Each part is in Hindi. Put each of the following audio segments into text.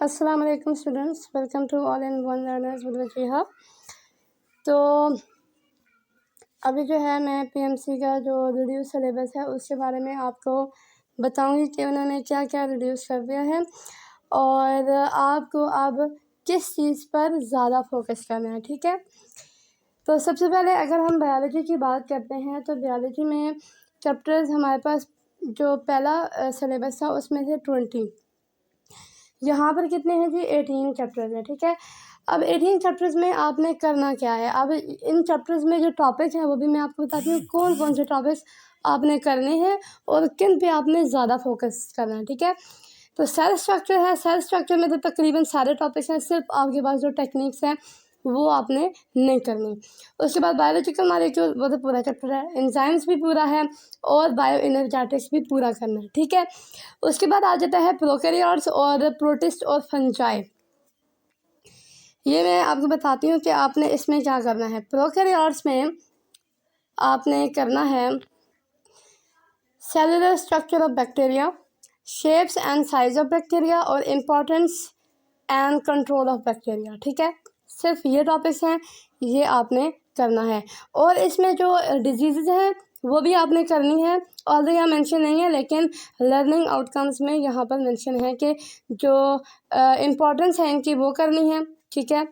अस्सलाम वालेकुम students, welcome to all in one learners with Wajiha. तो अभी जो है मैं पीएमसी का जो रिड्यूस सिलेबस है उसके बारे में आपको बताऊंगी कि उन्होंने क्या क्या रिड्यूस कर दिया है और आपको अब किस चीज़ पर ज़्यादा फोकस करना है। ठीक है, तो सबसे पहले अगर हम बायोलॉजी की बात करते हैं तो बायोलॉजी में चैप्टर्स हमारे पास जो पहला सिलेबस था उसमें से 20, यहाँ पर कितने हैं जी 18 चैप्टर्स हैं। ठीक है, अब 18 चैप्टर्स में आपने करना क्या है। अब इन चैप्टर्स में जो टॉपिक हैं वो भी मैं आपको बताती हूँ कौन कौन से टॉपिक्स आपने करने हैं और किन पे आपने ज़्यादा फोकस करना है। ठीक है, तो सेल स्ट्रक्चर है, सेल स्ट्रक्चर में तो तकरीबन सारे टॉपिक्स हैं, सिर्फ आपके पास जो टेक्निक्स हैं वो आपने नहीं करनी। उसके बाद बायोलॉजिकल मॉलिक्यूल वो तो पूरा चैप्टर है, एंजाइम्स भी पूरा है और बायो एनर्जेटिक्स भी पूरा करना है। ठीक है, उसके बाद आ जाता है प्रोकैरियोट्स और प्रोटिस्ट और फंजाई। ये मैं आपको बताती हूँ कि आपने इसमें क्या करना है। प्रोकैरियोट्स में आपने करना है cellular structure of bacteria, shapes and size of bacteria और importance and control of bacteria. ठीक है, सिर्फ ये टॉपिक्स हैं, ये आपने करना है। और इसमें जो डिजीज़ हैं वो भी आपने करनी है। ऑल्दो यहाँ मेंशन नहीं है लेकिन लर्निंग आउटकम्स में यहाँ पर मेंशन है कि जो इम्पोर्टेंस है इनकी वो करनी है। ठीक है,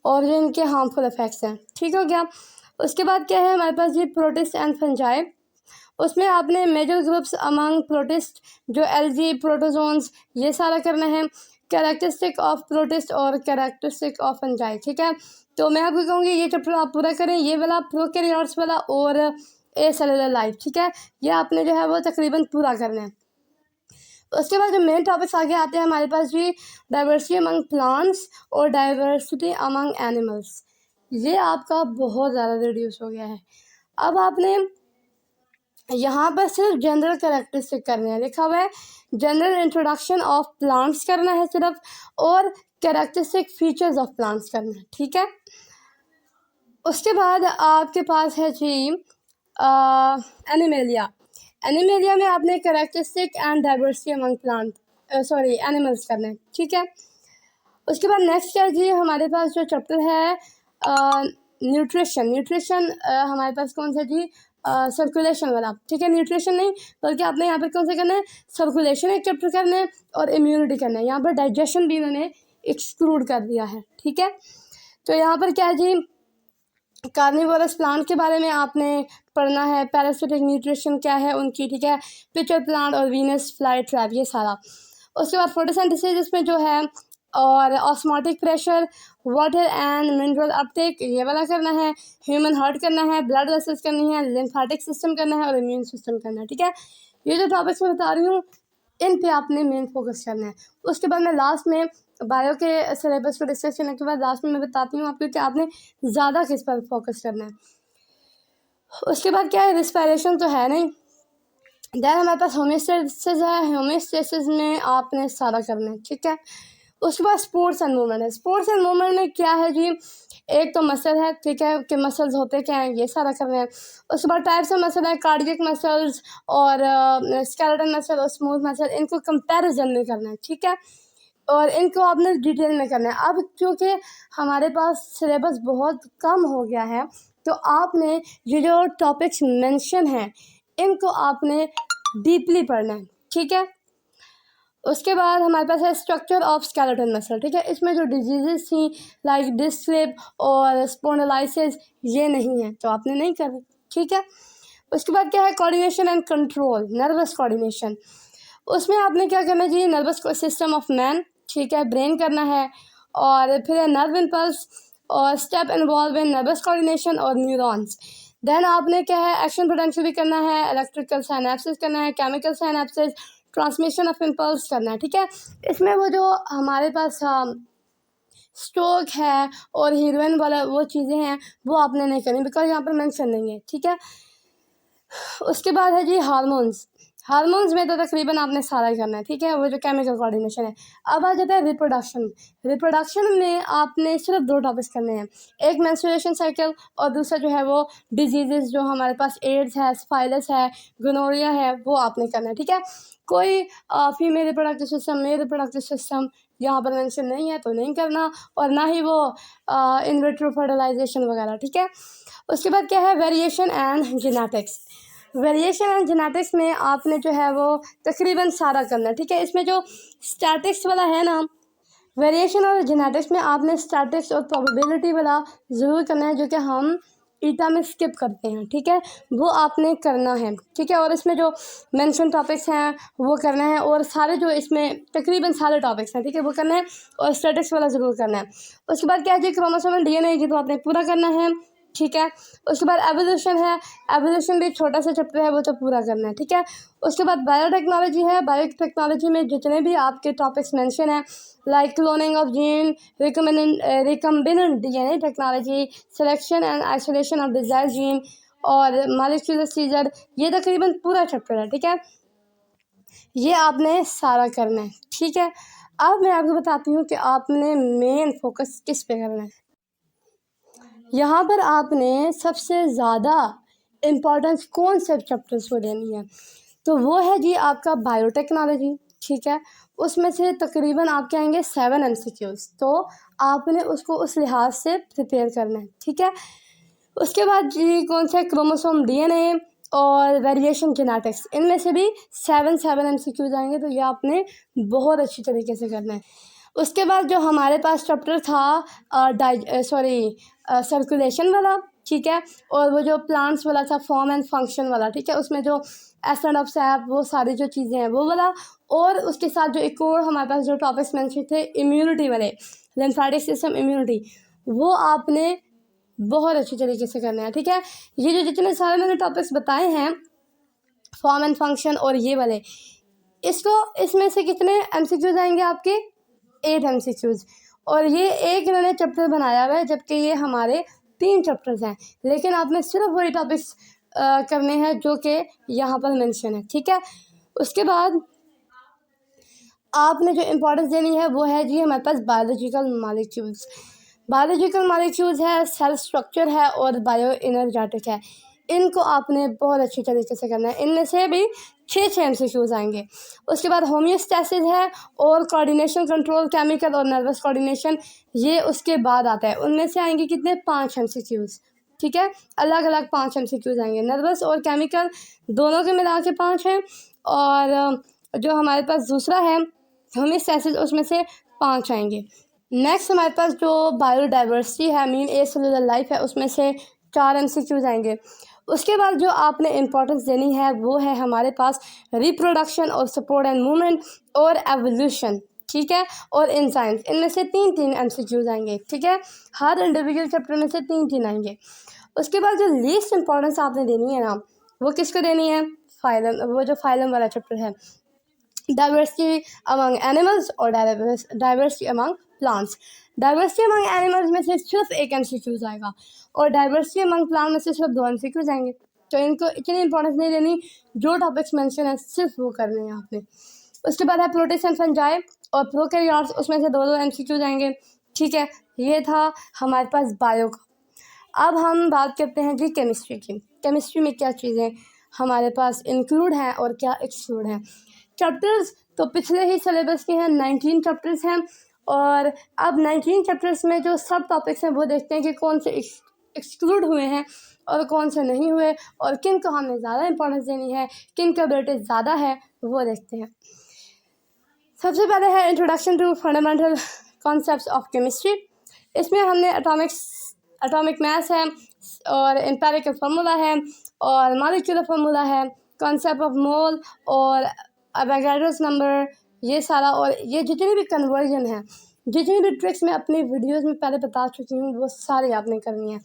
और जो इनके हार्मफुल इफ़ेक्ट्स हैं। ठीक हो गया। उसके बाद क्या है हमारे पास ये प्रोटिस्ट एंड फंजाई। उसमें आपने मेजर ग्रुप्स अमंग प्रोटिस्ट जो एलजी प्रोटोजोन्स ये सारा करना है, कैरेक्टरिस्टिक ऑफ प्रोटिस्ट और कैरेक्टरिस्टिक ऑफ फंजाई। ठीक है, तो मैं आपको कहूँगी ये चैप्टर आप पूरा करें, ये वाला प्रोकैरियोट्स वाला और ए सेलुलर लाइफ। ठीक है, ये आपने जो है वो तकरीबन पूरा करना है। उसके बाद जो मेन टॉपिक्स आगे आते हैं हमारे पास जी डाइवर्सिटी अमंग प्लांट्स और डाइवर्सिटी अमंग एनिमल्स। ये आपका बहुत ज़्यादा रिड्यूस हो गया है। अब आपने यहाँ पर सिर्फ जनरल कैरेक्टरिस्टिक करने हैं, लिखा हुआ है जनरल इंट्रोडक्शन ऑफ प्लांट्स करना है सिर्फ, और कैरेक्टरिस्टिक फीचर्स ऑफ प्लांट्स करना है। ठीक है, उसके बाद आपके पास है जी एनिमेलिया। एनिमेलिया में आपने characteristic and diversity among plant animals करना है। ठीक है, उसके बाद नेक्स्ट है जी हमारे पास जो चैप्टर है न्यूट्रिशन। न्यूट्रिशन हमारे पास कौन सा जी सर्कुलेशन वाला। ठीक है, न्यूट्रिशन नहीं बल्कि आपने यहाँ पर कौन सा करना है, सर्कुलेशन एक चैप्टर करना है और इम्यूनिटी करना है। यहाँ पर डाइजेशन भी इन्होंने एक्सक्लूड कर दिया है। ठीक है, तो यहाँ पर क्या है जी कार्निवोरस प्लांट के बारे में आपने पढ़ना है, पैरासिटिक न्यूट्रिशन क्या है उनकी। ठीक है, पिचर प्लांट और वीनस फ्लाई ट्रैप ये सारा। उसके बाद फोटोसिंथेसिस इसमें जो है और osmotic pressure, water and mineral Uptake ये वाला करना है, ह्यूमन हार्ट करना है, ब्लड वेसल्स करनी है, लिम्फेटिक सिस्टम करना है और इम्यून सिस्टम करना है। ठीक है, ये जो टॉपिक्स मैं बता रही हूँ इन पे आपने मेन फोकस करना है। उसके बाद मैं लास्ट में बायो के सिलेबस को डिस्कस करने के बाद लास्ट में मैं बताती हूँ आपको कि आपने ज़्यादा किस पर फोकस करना है। उसके बाद क्या है, रिस्पायरेशन तो है नहीं, देन हमारे पास होमियोस्टेसिस है, होमियोस्टेसिस में आपने सारा करना है। ठीक है, उसके बाद स्पोर्ट्स एंड मूवमेंट है। स्पोर्ट्स एंड मूवमेंट में क्या है जी, एक तो मसल है। ठीक है, कि मसल्स होते क्या हैं ये सारा करना है। उसके बाद टाइप्स ऑफ मसल है, कार्डियक मसल्स और स्केलेटन मसल और स्मूथ मसल, इनको कंपैरिजन में करना है। ठीक है, और इनको आपने डिटेल में करना है। अब क्योंकि हमारे पास सिलेबस बहुत कम हो गया है तो आपने ये जो टॉपिक्स मेंशन हैं इनको आपने डीपली पढ़ना है। ठीक है, उसके बाद हमारे पास है स्ट्रक्चर ऑफ स्केलेटन मसल। ठीक है, इसमें जो डिजीजेस थी लाइक डिस्क स्लिप और स्पॉन्डिलाइसिस ये नहीं है तो आपने नहीं करना। ठीक है, उसके बाद क्या है coordination and control, nervous coordination. उसमें आपने क्या करना है जी नर्वस सिस्टम ऑफ मैन। ठीक है, ब्रेन करना है और फिर है नर्व इम्पल्स और step involve in nervous coordination और न्यूरॉन्स। देन आपने क्या है एक्शन पोटेंशियल भी करना है, इलेक्ट्रिकल साइनेप्सिस करना है, chemical synapses, transmission of impulse करना है। ठीक है, इसमें वो जो हमारे पास स्ट्रोक है और हीरोइन वाला वो चीज़ें हैं वो आपने नहीं करनी बिकॉज यहाँ पर मेंशन नहीं है। ठीक है, उसके बाद है जी हार्मोन्स। हार्मोन्स में तो तकरीबन आपने सारा ही करना है। ठीक है, वो जो केमिकल कोऑर्डिनेशन है। अब आ जाता है रिप्रोडक्शन। रिप्रोडक्शन में आपने सिर्फ 2 टॉपिक्स करने हैं, एक मेंस्ट्रुएशन साइकिल और दूसरा जो है वो डिजीजेस जो हमारे पास एड्स है, सिफिलिस है, गोनोरिया है वो आपने करना है। ठीक है, कोई female reproductive system, male reproductive system यहाँ पर मेंशन नहीं है तो नहीं करना, और ना ही वो इन विट्रो फर्टिलाइजेशन वगैरह, ठीक है। उसके बाद क्या है, variation and genetics. Variation and genetics में आपने जो है वो तकरीबन सारा करना है, ठीक है। इसमें जो स्टैटिक्स वाला है ना, वेरिएशन और जेनेटिक्स में आपने स्टैटिक्स और प्रोबेबिलिटी वाला ज़रूर करना है, जो कि हम ईटा में स्किप करते हैं, ठीक है, वो आपने करना है, ठीक है। और इसमें जो मेंशन टॉपिक्स हैं वो करना है, और सारे जो इसमें तकरीबन सारे टॉपिक्स हैं, ठीक है, वो करना है, और स्टैटिक्स वाला ज़रूर करना है। उसके बाद क्या है जी, क्रोमोसोमल डीएनए जी तो आपने पूरा करना है, ठीक है। उसके बाद एवोल्यूशन है, एवोल्यूशन भी छोटा सा चैप्टर है, वो तो पूरा करना है, ठीक है। उसके बाद बायोटेक्नोलॉजी है, बायोटेक्नोलॉजी में जितने भी आपके टॉपिक्स मेंशन हैं, like cloning of gene, recombinant DNA technology, selection and isolation of desire gene, और मॉलिक्यूलर सीजर, ये तकरीबन पूरा चैप्टर है, ठीक है। ये आपने सारा करना है, ठीक है। अब मैं आपको बताती हूँ कि आपने मेन फोकस किस पे करना है। यहाँ पर आपने सबसे ज़्यादा इम्पोर्टेंस कौन से चैप्टर्स को देनी है, तो वो है जी आपका बायोटेक्नोलॉजी, ठीक है। उसमें से तकरीबन आपके आएंगे 7 MCQs, तो आपने उसको उस लिहाज से प्रिपेयर करना है, ठीक है। उसके बाद जी कौन सा, क्रोमोसोम डीएनए और वेरिएशन जेनेटिक्स, इनमें से भी 7 MCQs आएंगे, तो ये आपने बहुत अच्छी तरीके से करना है। उसके बाद जो हमारे पास चैप्टर था सर्कुलेशन वाला, ठीक है, और वो जो प्लांट्स वाला था, फॉर्म एंड फंक्शन वाला, ठीक है, उसमें जो एसिड ऑफ सैप, वो सारी जो चीज़ें हैं वो वाला, और उसके साथ जो एक और हमारे पास जो टॉपिक्स मेंशन थे इम्यूनिटी वाले, लिम्फेटिक सिस्टम, इम्यूनिटी, वो आपने बहुत अच्छी तरीके से करना है, ठीक है। ये जो जितने सारे मैंने टॉपिक्स बताए हैं, फॉर्म एंड फंक्शन और ये वाले, इसमें से कितने MCQs आएंगे आपके, 8 MCQs, और ये एक इन्होंने चैप्टर बनाया हुआ है, जबकि ये हमारे 3 चैप्टर्स हैं, लेकिन आपने सिर्फ वही टॉपिक्स करने हैं जो कि यहाँ पर मेंशन है, ठीक है। उसके बाद आपने जो इम्पोर्टेंस देनी है वो है जी हमारे पास बायोलॉजिकल मॉलिक्यूल्स। बायोलॉजिकल मॉलिक्यूल्स है, सेल स्ट्रक्चर है, और बायो एनर्जेटिक है। इनको आपने बहुत अच्छी तरीके से करना है। इनमें से भी 6 MCQs आएंगे। उसके बाद होम्योस्टैसिस है, और कोऑर्डिनेशन, कंट्रोल, केमिकल और नर्वस कोऑर्डिनेशन, ये उसके बाद आता है। उनमें से आएंगे कितने, 5 MCQs, ठीक है, अलग अलग 5 MCQs आएंगे। नर्वस और केमिकल दोनों के मिला के 5 हैं, और जो हमारे पास दूसरा है होम्योस्टैसिस, उसमें से 5 आएंगे। नेक्स्ट हमारे पास जो बायोडाइवर्सिटी है, मीन ए सेलुलर लाइफ है, उसमें से 4 MCQs आएंगे। उसके बाद जो आपने इम्पोर्टेंस देनी है वो है हमारे पास रिप्रोडक्शन और सपोर्ट एंड मूवमेंट और एवोल्यूशन, ठीक है, और एंजाइम्स, इनमें से 3 MCQs आएंगे, ठीक है। हर इंडिविजुअल चैप्टर में से 3 आएंगे। उसके बाद जो लीस्ट इम्पोर्टेंस आपने देनी है ना, वो किसको देनी है, फाइलम, वो जो फाइलम वाला चैप्टर है, डाइवर्सिटी अमंग एनिमल्स और diversity among plants. Diversity among animals में से सिर्फ 1 MCQs आएगा, और डाइवर्सिटी अमंग प्लांट में से सिर्फ 2 MCQs आएंगे। तो इनको इतनी इंपॉर्टेंस नहीं देनी, जो टॉपिक्स मेंशन है सिर्फ वो करने हैं आपने। उसके बाद है प्रोटिस्ट एंड फंजाई और प्रोकैरियोट्स, उसमें से 2 MCQs आएंगे, ठीक है। ये था हमारे पास बायो का। अब हम बात करते हैं जी केमिस्ट्री की। केमिस्ट्री में क्या चीज़ें हमारे पास इंक्लूड हैं और क्या एक्सक्लूड हैं। चैप्टर्स तो पिछले ही सिलेबस के हैं, 19 चैप्टर्स हैं, और अब 19 चैप्टर्स में जो सब टॉपिक्स हैं वो देखते हैं कि कौन से एक्सक्लूड हुए हैं और कौन से नहीं हुए, और किन को हमें ज़्यादा इंपॉर्टेंस देनी है, किन का वेटेज ज़्यादा है, वो देखते हैं। सबसे पहले है introduction to fundamental concepts of chemistry. इसमें हमने एटॉमिक मास है, और एम्पिरिकल फार्मूला है, और मॉलिक्यूलर फार्मूला है, कॉन्सेप्ट ऑफ मोल और अवोगाड्रोस नंबर, ये सारा, और ये जितनी भी कन्वर्जन है, जितनी भी ट्रिक्स मैं अपनी वीडियोस में पहले बता चुकी हूँ, वो सारी आपने करनी है।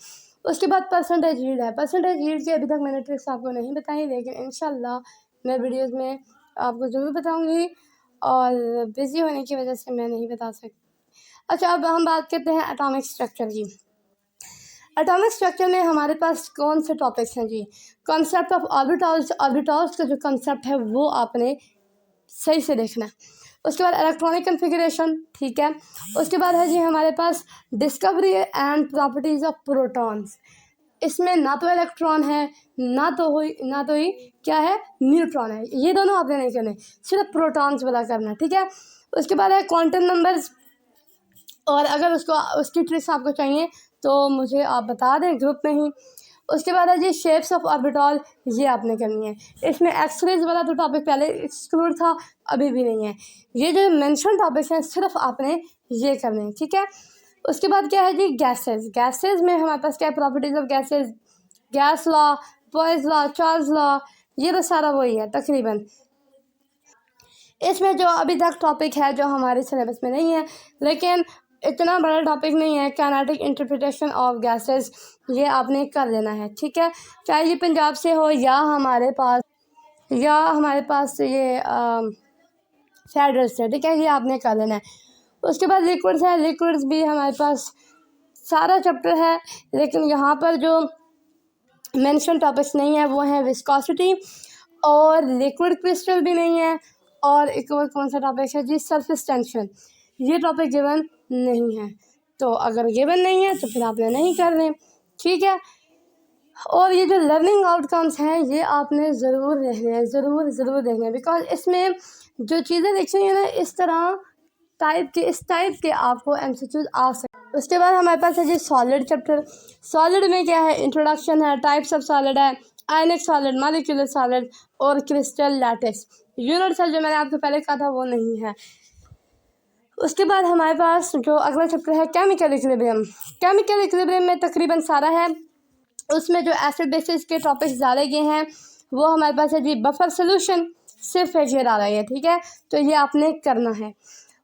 उसके बाद परसेंटेज यील्ड है। परसेंटेज यील्ड की अभी तक मैंने ट्रिक्स आपको नहीं बताई, लेकिन इंशाल्लाह मैं वीडियोस में आपको ज़रूर बताऊँगी, और बिज़ी होने की वजह से मैं नहीं बता सकती। अच्छा, अब हम बात करते हैं एटॉमिक स्ट्रक्चर की। एटॉमिक स्ट्रक्चर में हमारे पास कौन से टॉपिक्स हैं जी, कॉन्सेप्ट ऑफ ऑर्बिटल्स। ऑर्बिटल्स का जो कॉन्सेप्ट है वो आपने सही से देखना है। उसके बाद इलेक्ट्रॉनिक कन्फिगरेशन, ठीक है। उसके बाद है जी हमारे पास discovery and properties of protons. इसमें ना तो इलेक्ट्रॉन है ना तो ही क्या है, न्यूट्रॉन है। ये दोनों आपने नहीं करने, सिर्फ प्रोटॉन्स वाला करना है, ठीक है। उसके बाद है क्वांटम नंबर्स, और अगर उसकी ट्रिक्स आपको चाहिए तो मुझे आप बता दें ग्रुप में ही। उसके बाद है जी शेप्स ऑफ ऑर्बिटल, ये आपने करनी है। इसमें एक्सरेज वाला तो टॉपिक पहले एक्सक्लूड था, अभी भी नहीं है। ये जो मेंशन टॉपिक्स हैं सिर्फ आपने ये करने हैं, ठीक है। उसके बाद क्या है जी गैसेस। गैसेस में हमारे पास क्या है, properties of gases, gas law, Boyle's law, Charles law, ये तो सारा वही है तकरीबन। इसमें जो अभी तक टॉपिक है जो हमारे सिलेबस में नहीं है, लेकिन इतना बड़ा टॉपिक नहीं है, काइनेटिक इंटरप्रिटेशन ऑफ गैसेस, ये आपने कर लेना है, ठीक है। चाहे ये पंजाब से हो या हमारे पास ये फेडरल से, ठीक है, ये आपने कर लेना है। उसके बाद लिक्विड्स है। लिक्विड्स भी हमारे पास सारा चैप्टर है, लेकिन यहाँ पर जो मेंशन टॉपिक्स नहीं है वो है विस्कोसिटी, और लिक्विड क्रिस्टल भी नहीं है, और एक और कौन सा टॉपिक है जी, सरफेस टेंशन। ये टॉपिक गिवन नहीं है, तो अगर गिवन नहीं है तो फिर आपने नहीं करने, ठीक है। और ये जो लर्निंग आउटकम्स हैं ये आपने ज़रूर देखने हैं, ज़रूर देखने हैं, बिकॉज इसमें जो चीज़ें लिखी हैं ना इस टाइप के आपको एमसीक्यूज आ सकते। उसके बाद हमारे पास है जी सॉलिड चैप्टर। सॉलिड में क्या है, इंट्रोडक्शन है, टाइप्स ऑफ सॉलिड है, आयनिक सॉलिड, मॉलिक्यूलर सॉलिड और क्रिस्टल लैटिस। यूनिट सेल जो मैंने आपको पहले कहा था वो नहीं है। उसके बाद हमारे पास जो अगला चैप्टर है केमिकल इक्विलिब्रियम। केमिकल इक्विलिब्रियम में तकरीबन सारा है, उसमें जो एसिड बेसिस के टॉपिक्स डाले गए हैं वो हमारे पास है जी बफर सोल्यूशन, सिर्फ एक ये डाला है, ठीक है, तो ये आपने करना है।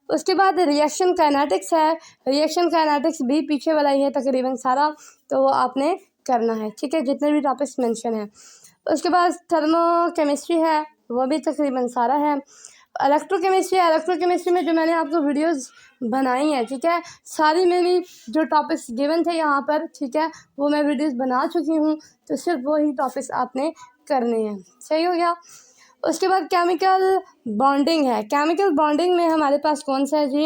उसके बाद रिएक्शन काइनेटिक्स है। रिएक्शन काइनेटिक्स भी पीछे वाला ही है तकरीबन सारा, तो वो आपने करना है, ठीक है, जितने भी टॉपिक्स मेंशन हैं। उसके बाद थर्मोकेमिस्ट्री है, वो भी तकरीबन सारा है। इलेक्ट्रोकेमिस्ट्री है। इलेक्ट्रोकेमिस्ट्री में जो मैंने आपको वीडियोस बनाई हैं, ठीक है, सारी मेरी जो टॉपिक्स गिवन थे यहाँ पर, ठीक है, वो मैं वीडियोस बना चुकी हूँ, तो सिर्फ वही टॉपिक्स आपने करने हैं, सही हो गया। उसके बाद केमिकल बॉन्डिंग है। केमिकल बॉन्डिंग में हमारे पास कौन सा है जी,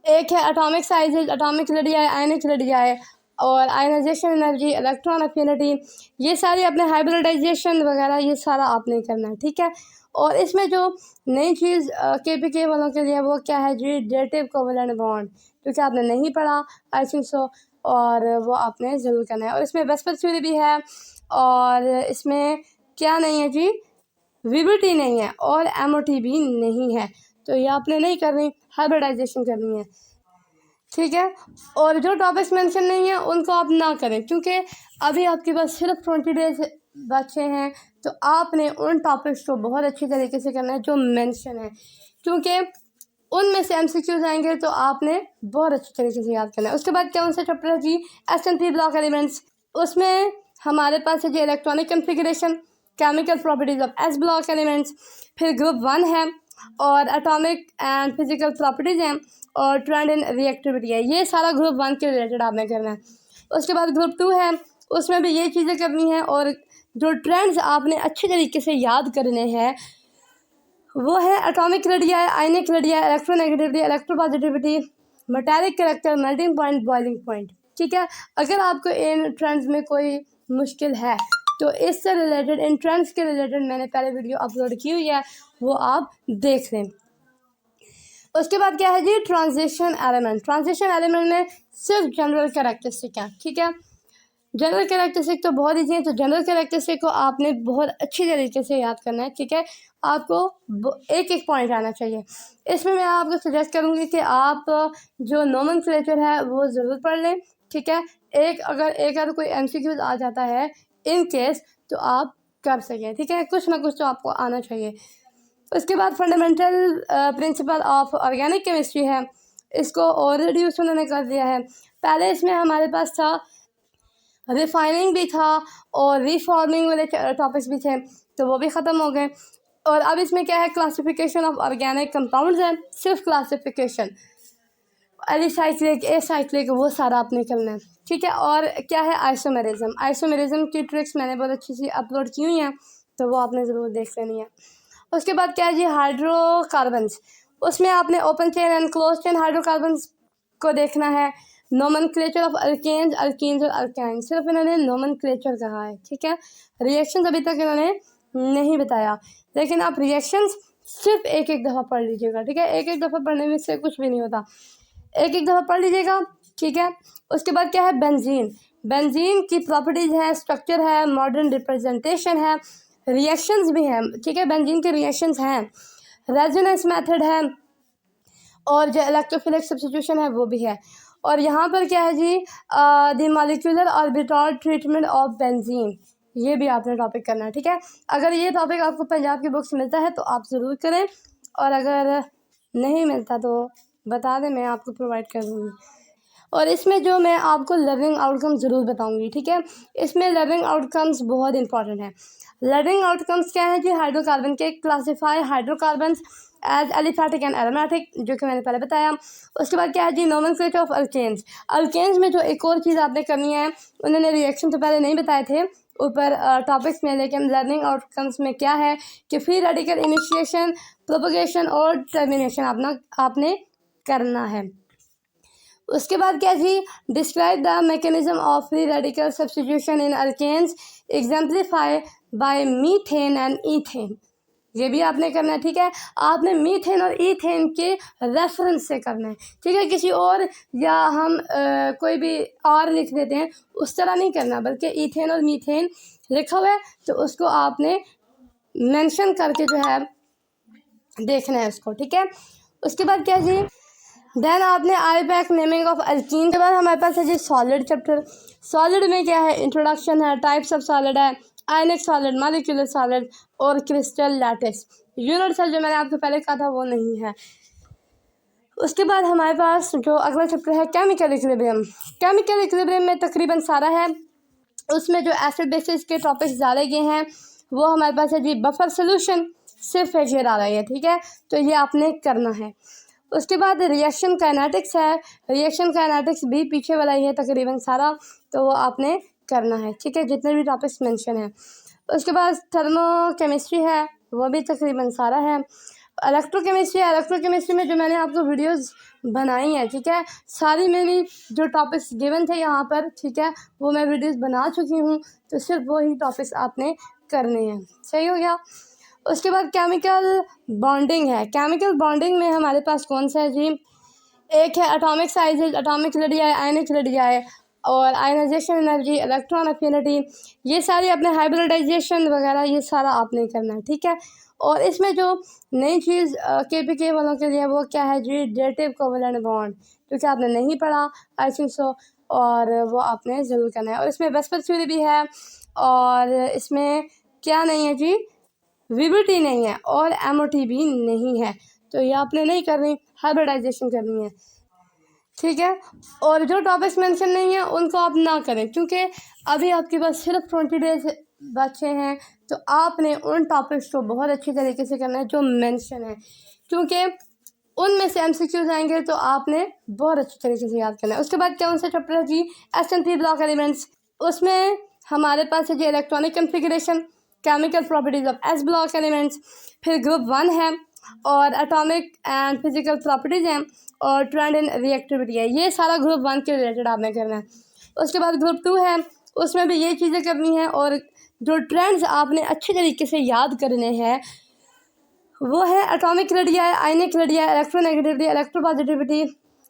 एक है atomic sizes, atomic radii, ionic radii और आयनाइजेशन एनर्जी, इलेक्ट्रॉन एफिनिटी, ये सारी अपने हाइब्रिडाइजेशन वगैरह ये सारा आपने करना है, ठीक है। और इसमें जो नई चीज़ केपीके वालों के लिए वो क्या है जी, डेटिव कोवेलेंट बॉन्ड, क्योंकि आपने नहीं पढ़ा आई थिंक सो, और वो आपने ज़रूर करना है। और इसमें वेस्पर थ्योरी भी है, और इसमें क्या नहीं है जी, वीबीटी नहीं है और एमओटी भी नहीं है, तो ये आपने नहीं करनी, हाइब्रिडाइजेशन करनी है, ठीक है। और जो टॉपिक्स मेंशन नहीं है उनको आप ना करें, क्योंकि अभी आपके पास सिर्फ 20 डेज बचे हैं, तो आपने उन टॉपिक्स को बहुत अच्छी तरीके से करना है जो मेंशन है, क्योंकि उनमें से एमसीक्यूज आएंगे तो आपने बहुत अच्छी तरीके से याद करना है। उसके बाद कौन सा चैप्टर है जी, एस&पी ब्लॉक एलिमेंट्स। उसमें हमारे पास है जी electronic configuration, chemical properties of S block elements, फिर ग्रुप 1 है, और एटॉमिक एंड फिजिकल प्रॉपर्टीज हैं, और ट्रेंड इन रिएक्टिविटी है। ये सारा ग्रुप 1 के रिलेटेड आपने करना है। उसके बाद ग्रुप 2 है, उसमें भी ये चीज़ें करनी है, और जो ट्रेंड्स आपने अच्छे तरीके से याद करने हैं वो है atomic radii, ionic radii, electronegativity, electropositivity, metallic character, melting point, boiling point, ठीक है। अगर आपको इन ट्रेंड्स में कोई मुश्किल है तो इससे रिलेटेड, इन ट्रेंड्स के रिलेटेड मैंने पहले वीडियो अपलोड की हुई है, वो आप देख लें। उसके बाद क्या है जी, ट्रांजिशन एलिमेंट। ट्रांजिशन एलिमेंट में सिर्फ जनरल कैरेक्टरिस्टिक है, ठीक है। जनरल कैरेक्टरिस्टिक तो बहुत ईजी है, तो जनरल कैरेक्टरिस्टिक को आपने बहुत अच्छी तरीके से याद करना है, ठीक है। आपको एक एक पॉइंट आना चाहिए। इसमें मैं आपको सजेस्ट करूँगी कि आप जो नोमेनक्लेचर है वो ज़रूर पढ़ लें, ठीक है। अगर कोई एमसीक्यूज आ जाता है इन केस, तो आप कर सकें, ठीक है, कुछ ना कुछ तो आपको आना चाहिए। उसके बाद fundamental principle of organic chemistry है, इसको और रिड्यूस उन्होंने कर दिया है। पहले इसमें हमारे पास था रिफाइनिंग भी था, और रिफॉर्मिंग वाले टॉपिक्स भी थे, तो वो भी ख़त्म हो गए। और अब इसमें क्या है, क्लासिफिकेशन ऑफ ऑर्गेनिक कंपाउंड्स है, सिर्फ क्लासिफिकेशन, एलिसाइक्लिक, एसाइक्लिक, वो सारा आपने करना है, ठीक है। और क्या है, आइसोमेरिज्म। आइसोमेरिज्म की ट्रिक्स मैंने बहुत अच्छी सी अपलोड की हुई हैं, तो वो आपने ज़रूर देख लेनी है। उसके बाद क्या है जी, हाइड्रोकार्बन्स। उसमें आपने open chain and close chain hydrocarbons को देखना है। नोमेनक्लेचर ऑफ अल्केन्स, अल्कीन्स और अल्काइन, सिर्फ इन्होंने नोमेनक्लेचर कहा है, ठीक है। रिएक्शंस अभी तक इन्होंने नहीं बताया, लेकिन आप रिएक्शंस सिर्फ एक एक दफ़ा पढ़ लीजिएगा, ठीक है। एक एक दफ़ा पढ़ने में से कुछ भी नहीं होता, एक एक दफ़ा पढ़ लीजिएगा, ठीक है। उसके बाद क्या है, बेंजीन। बेंजीन की प्रॉपर्टीज़ है, स्ट्रक्चर है, मॉडर्न रिप्रेजेंटेशन है, रिएक्शंस भी हैं, ठीक है। बेंजीन के रिएक्शंस हैं, रेजोनेंस मेथड है, और जो इलेक्ट्रोफिलिक सब्स्टिट्यूशन है वो भी है। और यहाँ पर क्या है जी, the molecular orbital treatment of benzene, ये भी आपने टॉपिक करना है, ठीक है। अगर ये टॉपिक आपको पंजाब की बुक्स मिलता है तो आप ज़रूर करें, और अगर नहीं मिलता तो बता दें, मैं आपको प्रोवाइड कर दूँगी। और इसमें जो मैं आपको लर्निंग आउटकम्स ज़रूर बताऊंगी, ठीक है। इसमें लर्निंग आउटकम्स बहुत इंपॉर्टेंट है। लर्निंग आउटकम्स क्या है जी, हाइड्रोकार्बन के classify hydrocarbons as aliphatic and aromatic, जो कि मैंने पहले बताया। उसके बाद क्या है जी, नोमेनक्लेचर ऑफ अल्केन्स। अल्केन्स में जो एक और चीज़ आपने करनी है, उन्होंने रिएक्शन तो पहले नहीं बताए थे ऊपर टॉपिक्स में, लेकिन लर्निंग आउटकम्स में क्या है कि फ्री रेडिकल इनिशिएशन, प्रोपगेशन और टर्मिनेशन आपने करना है। उसके बाद क्या जी, describe the mechanism of free radical substitution in alkanes exemplify by methane and ethane, ये भी आपने करना है, ठीक है। आपने मीथेन और ईथेन के रेफरेंस से करना है, ठीक है। किसी और या हम कोई भी और लिख देते हैं उस तरह नहीं करना, बल्कि ईथेन और मीथेन लिखा हुआ है तो उसको आपने मेंशन करके जो है देखना है उसको, ठीक है। उसके बाद क्या जी, देन आपने आईपैक नेमिंग ऑफ अल्कीन के बाद हमारे पास है जी सॉलिड चैप्टर। सॉलिड में क्या है, इंट्रोडक्शन है, टाइप्स ऑफ सॉलिड है, आयनिक सॉलिड, मॉलिक्यूलर सॉलिड और क्रिस्टल लैटिस। यूनिट सेल जो मैंने आपको पहले कहा था वो नहीं है। उसके बाद हमारे पास जो अगला चैप्टर है, केमिकल इक्विलिब्रियम। केमिकल इक्विलिब्रियम में तकरीबन सारा है, उसमें जो एसिड बेसिस के टॉपिक्स डाले गए हैं वो हमारे पास है जी, बफर सोल्यूशन, सिर्फ एक ये डाला है, ठीक है। तो ये आपने करना है। उसके बाद रिएक्शन काइनेटिक्स है, रिएक्शन काइनेटिक्स भी पीछे वाला ही है तकरीबन सारा, तो वो आपने करना है, ठीक है, जितने भी टॉपिक्स मेंशन हैं। उसके बाद थर्मोकेमिस्ट्री है, वो भी तकरीबन सारा है। इलेक्ट्रोकेमिस्ट्री है, इलेक्ट्रोकेमिस्ट्री में जो मैंने आपको वीडियोस बनाई हैं, ठीक है, सारी मेरी जो टॉपिक्स गिवन थे यहाँ पर, ठीक है, वो मैं वीडियोस बना चुकी हूँ, तो सिर्फ वही टॉपिक्स आपने करने हैं, सही हो गया। उसके बाद केमिकल बॉन्डिंग है। केमिकल बॉन्डिंग में हमारे पास कौन सा है जी, एक है atomic sizes, atomic radii, ionic radii और आयनाइजेशन एनर्जी, इलेक्ट्रॉन एफिनिटी, ये सारी अपने हाइब्रिडाइजेशन वगैरह ये सारा आपने करना है, ठीक है। और इसमें जो नई चीज़ केपीके वालों के लिए वो क्या है जी, डेटिव कोवेलेंट बॉन्ड, क्योंकि आपने नहीं पढ़ा आई थिंक सो, और वो आपने ज़रूर करना है। और इसमें वेस्पर थ्योरी भी है, और इसमें क्या नहीं है जी, विबिलिटी नहीं है और एमओटी भी नहीं है, तो ये आपने नहीं करनी, हाइब्रिडाइजेशन करनी है, ठीक है। और जो टॉपिक्स मेंशन नहीं है उनको आप ना करें, क्योंकि अभी आपके पास सिर्फ 20 डेज बचे हैं, तो आपने उन टॉपिक्स को बहुत अच्छी तरीके से करना है जो मेंशन है, क्योंकि उनमें से एमसीक्यूज आएंगे तो आपने बहुत अच्छी तरीके से याद करना है। उसके बाद कौन सा चैप्टर है जी, एस&पी ब्लॉक एलिमेंट्स। उसमें हमारे पास है जी electronic configuration, chemical properties of S block elements, फिर ग्रुप 1 है, और एटॉमिक एंड फिजिकल प्रॉपर्टीज हैं, और ट्रेंड इन रिएक्टिविटी है। ये सारा ग्रुप 1 के रिलेटेड आपने करना है। उसके बाद ग्रुप 2 है, उसमें भी ये चीज़ें करनी है, और जो ट्रेंड्स आपने अच्छी तरीके से याद करने हैं वो है atomic radii, ionic radii, electronegativity, electropositivity,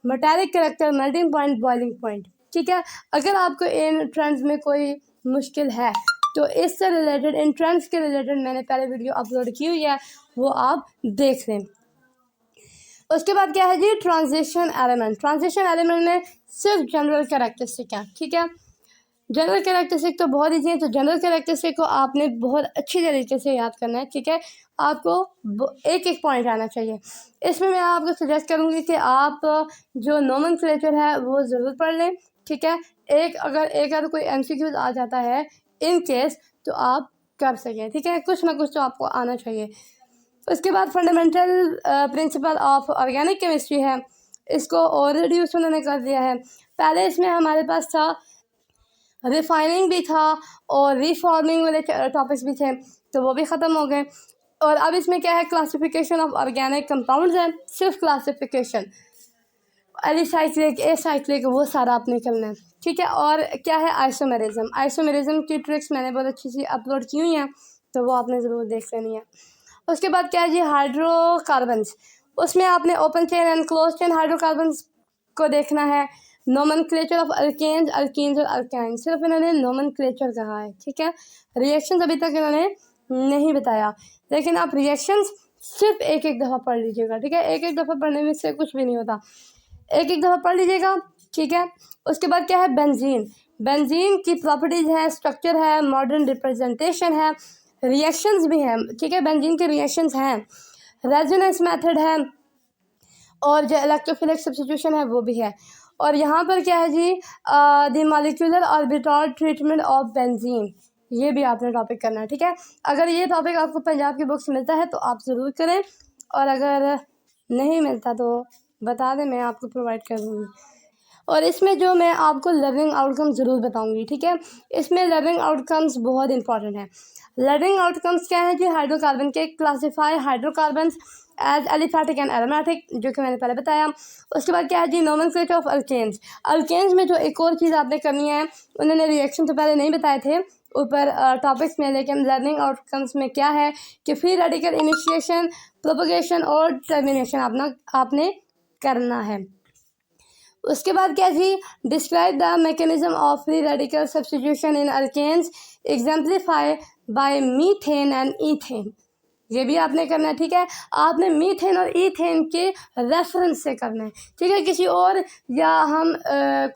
metallic character, melting point, boiling point, ठीक है। अगर आपको इन ट्रेंड्स में कोई मुश्किल है तो इससे रिलेटेड, इन ट्रेंड्स के रिलेटेड मैंने पहले वीडियो अपलोड की हुई है, वो आप देख लें। उसके बाद क्या है जी, ट्रांजिशन एलिमेंट। ट्रांजिशन एलिमेंट में सिर्फ जनरल कैरेक्टरिस्टिक है, ठीक है। जनरल कैरेक्टरिस्टिक तो बहुत ईजी है, तो जनरल कैरेक्टरिस्टिक को आपने बहुत अच्छी तरीके से याद करना है, ठीक है। आपको एक एक पॉइंट आना चाहिए। इसमें मैं आपको सजेस्ट करूँगी कि आप जो नोमेनक्लेचर है वो ज़रूर पढ़ लें, ठीक है। अगर कोई एमसीक्यूज आ जाता है इन केस, तो आप कर सकें, ठीक है, कुछ ना कुछ तो आपको आना चाहिए। उसके बाद fundamental principle of organic chemistry है, इसको और रिड्यूस उन्होंने कर दिया है। पहले इसमें हमारे पास था रिफाइनिंग भी था और रिफॉर्मिंग वाले टॉपिक्स भी थे, तो वो भी ख़त्म हो गए। और अब इसमें क्या है, क्लासिफिकेशन ऑफ ऑर्गेनिक कंपाउंड्स है, सिर्फ क्लासिफिकेशन। एलिसाइक्लिक, एसाइक्लिक, वो सारा आपने करना है, ठीक है। और क्या है आइसोमेरिज्म, आइसोमेरिज्म की ट्रिक्स मैंने बहुत अच्छी सी अपलोड की हुई हैं, तो वो आपने ज़रूर देख लेनी है। उसके बाद क्या है जी हाइड्रोकार्बन्स, उसमें आपने open chain and close chain hydrocarbons को देखना है। नोमेनक्लेचर ऑफ अल्केन्स, अल्कीन्स और अल्काइन्स, सिर्फ इन्होंने नोमेनक्लेचर कहा है, ठीक है। रिएक्शंस अभी तक इन्होंने नहीं बताया, लेकिन आप रिएक्शंस सिर्फ एक एक दफ़ा पढ़ लीजिएगा, ठीक है। एक एक दफ़ा पढ़ने में से कुछ भी नहीं होता, एक एक दफ़ा पढ़ लीजिएगा, ठीक है। उसके बाद क्या है बेंजीन, बेंजीन की प्रॉपर्टीज़ है, स्ट्रक्चर है, मॉडर्न रिप्रेजेंटेशन है, रिएक्शंस भी हैं, ठीक है। बेंजीन के रिएक्शंस हैं, रेजोनेंस मेथड है, और जो इलेक्ट्रोफिलिक सब्स्टिट्यूशन है वो भी है। और यहाँ पर क्या है जी the molecular orbital treatment of benzene, ये भी आपने टॉपिक करना है, ठीक है। अगर ये टॉपिक आपको पंजाब की बुक्स मिलता है तो आप ज़रूर करें, और अगर नहीं मिलता तो बता दें, मैं आपको प्रोवाइड कर दूँगी। और इसमें जो मैं आपको लर्निंग आउटकम्स ज़रूर बताऊंगी, ठीक है। इसमें लर्निंग आउटकम्स बहुत इंपॉर्टेंट है। लर्निंग आउटकम्स क्या है जी, हाइड्रोकार्बन के classify hydrocarbons as aliphatic and aromatic, जो कि मैंने पहले बताया। उसके बाद क्या है जी नोमेनक्लेचर ऑफ अल्केन्स, अल्केन्स में जो एक और चीज़ आपने करनी है, उन्होंने रिएक्शन तो पहले नहीं बताए थे ऊपर टॉपिक्स में, लेकिन लर्निंग आउटकम्स में क्या है कि फ्री रेडिकल इनिशिएशन, प्रोपगेशन और टर्मिनेशन आपने करना है। उसके बाद क्या जी describe the mechanism of free radical substitution in alkanes exemplify by methane and ethane, ये भी आपने करना है, ठीक है। आपने मीथेन और ईथेन के रेफरेंस से करना है, ठीक है। किसी और या हम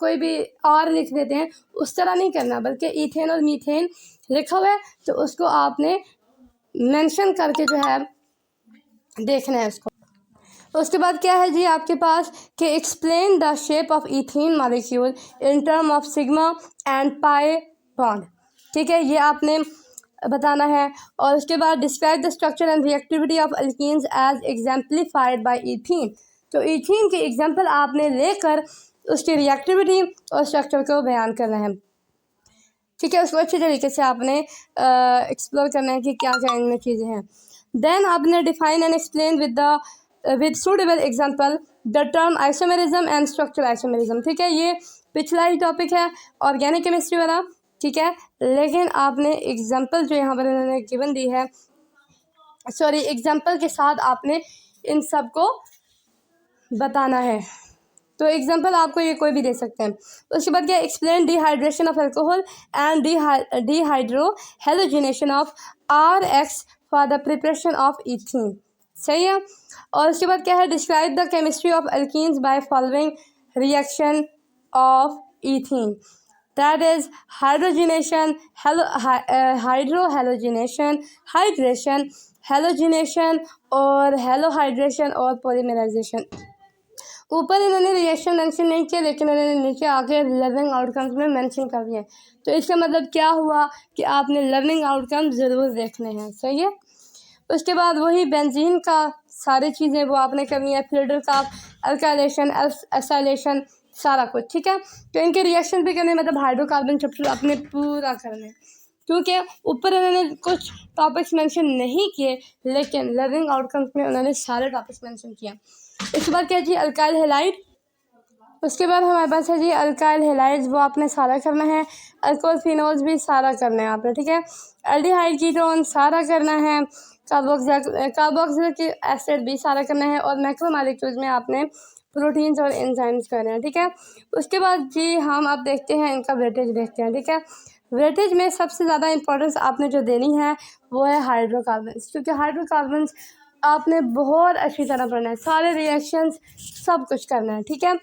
कोई भी और लिख देते हैं उस तरह नहीं करना, बल्कि ईथेन और मीथेन लिखा हुआ है तो उसको आपने मेंशन करके जो है देखना है उसको। उसके बाद क्या है जी आपके पास कि explain the shape of ethene molecule in term of sigma and pi bond, ठीक है, ये आपने बताना है। और उसके बाद describe the structure and reactivity of alkenes as exemplified by ethene, तो इथीन की एग्जाम्पल आपने लेकर उसकी रिएक्टिविटी और स्ट्रक्चर को बयान करना है, ठीक है। उसको अच्छी तरीके से आपने एक्सप्लोर करना है कि क्या क्या इनमें चीज़ें हैं। देन आपने define and explain with suitable example the term isomerism and structural isomerism, ठीक है। ये पिछला ही टॉपिक है ऑर्गेनिक केमिस्ट्री वाला, ठीक है, लेकिन आपने एग्जांपल जो यहाँ पर इन्होंने गिवन दी है, सॉरी एग्जांपल के साथ आपने इन सब को बताना है। तो एग्जांपल आपको ये कोई भी दे सकते हैं। उसके बाद क्या explain dehydration of alcohol and dehydro halogenation of RX for the preparation of ethene, सही है। और उसके बाद क्या है describe the chemistry of alkenes by following reaction of ethene, that is hydrogenation, hydrohalogenation, hydration, halogenation और हेलोहाइड्रेशन और पॉलीमराइजेशन। ऊपर इन्होंने रिएक्शन मेंशन नहीं किया, लेकिन इन्होंने नीचे आके लर्निंग आउटकम्स में मेंशन कर दिए, तो इसका मतलब क्या हुआ कि आपने लर्निंग आउटकम ज़रूर देखने हैं, सही है। उसके बाद वही बेंजीन का सारी चीज़ें वो आपने करनी है, फिल्टर का अल्काइलेशन, एसाइलेशन, सारा कुछ, ठीक है। तो इनके रिएक्शन भी करने, मतलब हाइड्रोकार्बन चैप्टर अपने पूरा करना है, क्योंकि ऊपर उन्होंने कुछ टॉपिक्स मेंशन नहीं किए, लेकिन लर्निंग आउटकम्स में उन्होंने सारे टॉपिक्स मेंशन किया। इसके बाद क्या जी अल्काइल हैलाइड, उसके बाद हमारे पास है जी अल्काइल हैलाइड्स, वो आपने सारा करना है। अल्कोहल फिनोल्स भी सारा करना है आपने, ठीक है। एल्डिहाइड कीटोन सारा करना है। कार्बोक्सिलिक एसिड भी सारा करना है। और मैक्रोमोलेक्यूल्स में आपने प्रोटीन्स और एंजाइम्स करना है, ठीक है। उसके बाद जी हम अब देखते हैं इनका वेटेज देखते हैं, ठीक है। वेटेज में सबसे ज़्यादा इंपॉर्टेंस आपने जो देनी है वो है हाइड्रोकार्बन्स, क्योंकि हाइड्रोकार्बन्स आपने बहुत अच्छी तरह पढ़ना है, सारे रिएक्शंस सब कुछ करना है, ठीक है।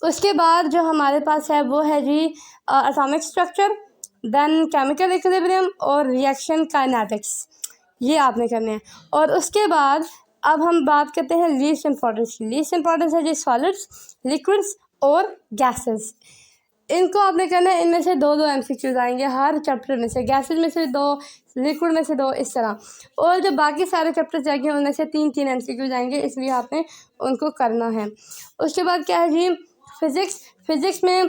उसके बाद जो हमारे पास है वो है जी atomic structure, then chemical equilibrium और रिएक्शन काइनेटिक्स, ये आपने करने हैं। और उसके बाद अब हम बात करते हैं लीस्ट इंपॉर्टेंस की। लीस्ट इंपॉर्टेंस है जी सॉलिड्स, लिक्विड्स और गैसेस, इनको आपने करना है। इनमें से 2-2 MCQs आएंगे हर चैप्टर में से, गैसेज में से 2, लिक्विड में से 2, इस तरह। और जो बाकी सारे चैप्टर्स जाएंगे उनमें से 3-3 MCQs आएंगे, इसलिए आपने उनको करना है। उसके बाद क्या है जी फिज़िक्स, फिज़िक्स में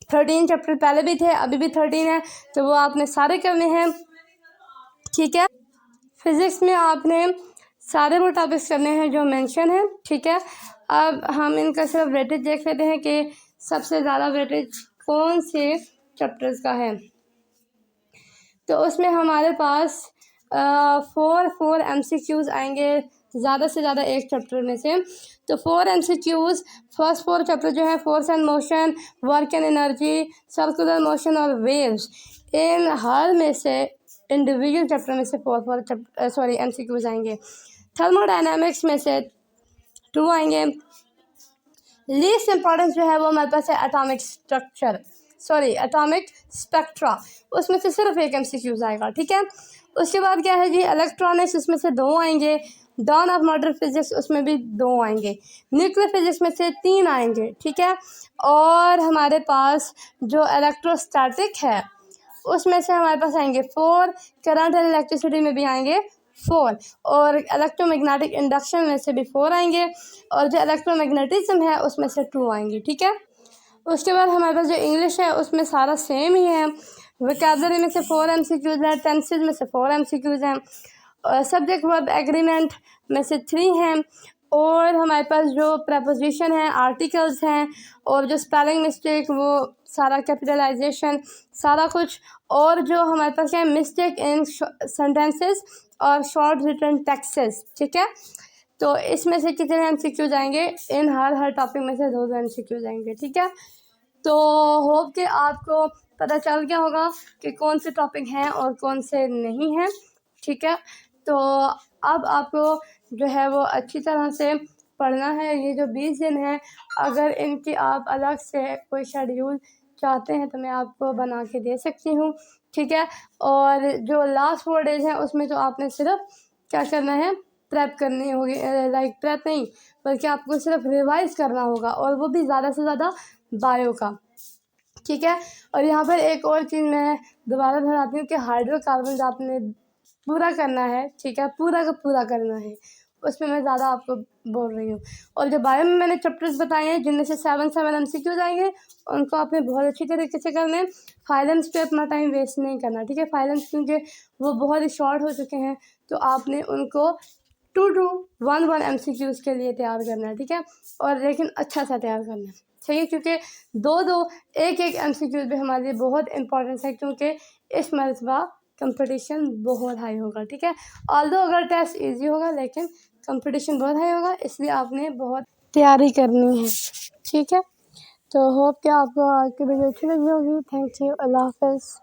13 चैप्टर पहले भी थे, अभी भी 13 है, तो वो आपने सारे करने हैं, ठीक है। फिज़िक्स में आपने सारे वो टॉपिक्स करने हैं जो मेंशन है, ठीक है। अब हम इनका सिर्फ वेटेज देख लेते हैं कि सबसे ज़्यादा वेटेज कौन से चैप्टर्स का है। तो उसमें हमारे पास 4 MCQs आएंगे ज़्यादा से ज़्यादा एक चैप्टर में से। तो 4 MCQs, फर्स्ट 4 चैप्टर जो है force and motion, work and energy, circular motion और वेव्स, इन हर में से इंडिविजुअल चैप्टर में से 4 MCQs आएंगे। थर्मोडायनामिक्स में से 2 आएंगे। लीस्ट इम्पॉर्टेंस जो है वो हमारे पास है एटॉमिक स्पेक्ट्रा, उसमें से सिर्फ एक MCQs आएगा, ठीक है। उसके बाद क्या है जी, इलेक्ट्रॉनिक्स, उसमें से 2 आएंगे। डॉन ऑफ मॉडर्न फिजिक्स, उसमें भी 2 आएंगे। न्यूक्लियर फिजिक्स में से 3 आएंगे, ठीक है। और हमारे पास जो इलेक्ट्रोस्टैटिक है उसमें से हमारे पास आएंगे 4, करंट एंड इलेक्ट्रिसिटी में भी आएंगे 4, और इलेक्ट्रोमैग्नेटिक इंडक्शन में से भी 4 आएंगे, और जो इलेक्ट्रोमैग्नेटिज्म है उसमें से 2 आएंगे, ठीक है। उसके बाद हमारे पास जो इंग्लिश है उसमें सारा सेम ही है। वोकैबुलरी में से 4 MCQs हैं, टेंसेज में से 4 MCQs हैं, सब्जेक्ट वर्ब एग्रीमेंट में से 3 हैं, और हमारे पास जो प्रपोजिशन है, आर्टिकल्स हैं, और जो स्पेलिंग मिस्टेक वो सारा कैपिटलाइजेशन सारा कुछ, और जो हमारे पास है मिस्टेक इन सेंटेंसेस और शॉर्ट रिटन टेक्स्ट्स, ठीक है। तो इसमें से कितने MCQs आएंगे, इन हर टॉपिक में से 2 MCQs आएंगे, ठीक है। तो होप कि आपको पता चल गया होगा कि कौन से टॉपिक हैं और कौन से नहीं हैं, ठीक है। तो अब आपको जो है वो अच्छी तरह से पढ़ना है। ये जो 20 दिन हैं, अगर इनकी आप अलग से कोई शेड्यूल चाहते हैं तो मैं आपको बना के दे सकती हूँ, ठीक है। और जो लास्ट 4 डेज़ हैं उसमें तो आपने सिर्फ क्या करना है, प्रेप करनी होगी, लाइक प्रेप नहीं बल्कि आपको सिर्फ रिवाइज़ करना होगा, और वो भी ज़्यादा से ज़्यादा बायो का, ठीक है। और यहाँ पर एक और चीज़ मैं दोबारा दोहराती हूँ कि हाइड्रोकार्बन आपने पूरा करना है, ठीक है, पूरा का पूरा करना है, उसमें मैं ज़्यादा आपको बोल रही हूँ। और जो बायो में मैंने चैप्टर्स बताए हैं जिनमें से 7 MCQs आएंगे, उनको आपने बहुत अच्छी तरीके से करना है। फाइलेंस पे अपना टाइम वेस्ट नहीं करना, ठीक है। फाइलेंस क्योंकि वो बहुत ही शॉर्ट हो चुके हैं, तो आपने उनको 2 1 MCQs के लिए तैयार करना है, ठीक है। और लेकिन अच्छा सा तैयार करना है, ठीक है, क्योंकि 2 एक MCQs भी हमारे लिए बहुत इंपॉर्टेंट है, क्योंकि इस मरतबा कंपटीशन बहुत हाई होगा, ठीक है। ऑल्दो अगर टेस्ट इजी होगा लेकिन कंपटीशन बहुत हाई होगा, इसलिए आपने बहुत तैयारी करनी है, ठीक है। तो होप कि आपको आज की वीडियो अच्छी लगी होगी। थैंक यू, अल्लाह हाफ़िज़।